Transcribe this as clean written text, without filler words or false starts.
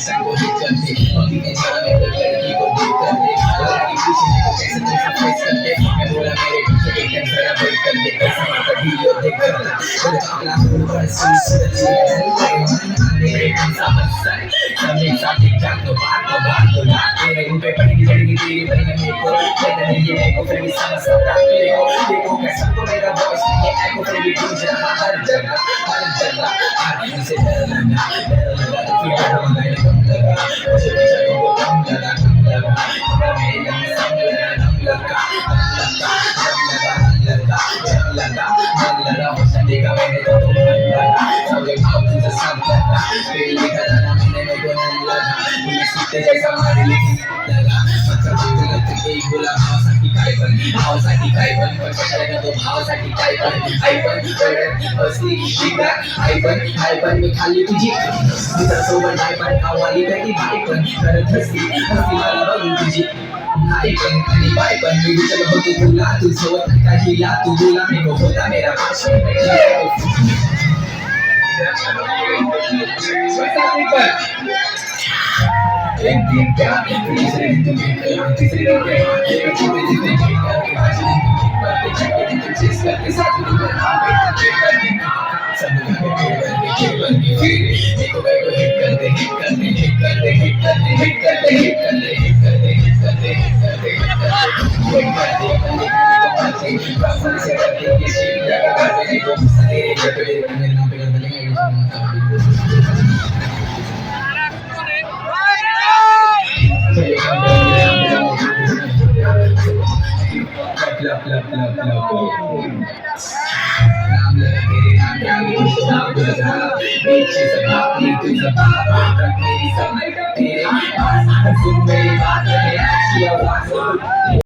tension को hit कर दे, अभी के जरा में तो लड़की को दिल कर दे, लड़की पूछी मेरे को कैसे तुम सरप्राइज कर दे, मैं बोला मेरे पीछे एक टाइम जरा वेट कर दे, ऐसा मत वीडियो देख कर दे, मेरे अगला फूल पर सुन मेरे कंसा बसर, सब एक साथ टिक टाक तो बात तेरे ऊपर पे पड़ेगी जड़ेगी तेरी बनी मेरे को, कहते नहीं ये मेरे को फिर भी समझ सकता तेरे को, देखो कैसा तो मेरा वॉइस ये एको फिर भी गूंज रहा हर जगह, आज से डर लगा तो फिर डर लगा, मुझे पीछे तुमको कम लगा, मेरे गम संग लगा, हो संडेगा मैंने तो तुम लगा, सब एक भाव तुझे सब लगा, फिर लिखा जाना मैंने मेरे को नहीं लगा, मुझे सीखते जैसा मारे लेकिन लगा, मतलब तुझे लगता एक बोला भावसाठी काय पण कशाला तो भावसाठी काय पण आई पण असली शिका आई पण मी खाल्ली तुझी तुझ्यासोबत नाही पण आवाली काही बाई पण करत असती मला बघून तुझी आई पण आणि बाय पण मी विचार होतो तुला तू सोबत काहीला तू बोला मी होता मेरा पास एक दिन क्या तीसरे दिन तुम तीसरे दिन क्या एक छोटे दिन के पांचवें दिन बातें छठे दिन तुम जिस करके सातवें दिन हम बैठे करके सब लोग के फिर एक बार को हिट कर दे नाम लगा तेरे नाम जागे नाम लगा पीछे से बात नहीं तू जबाब रख मेरी समय तेरे पास सुन मेरी बात है अच्छी आवाज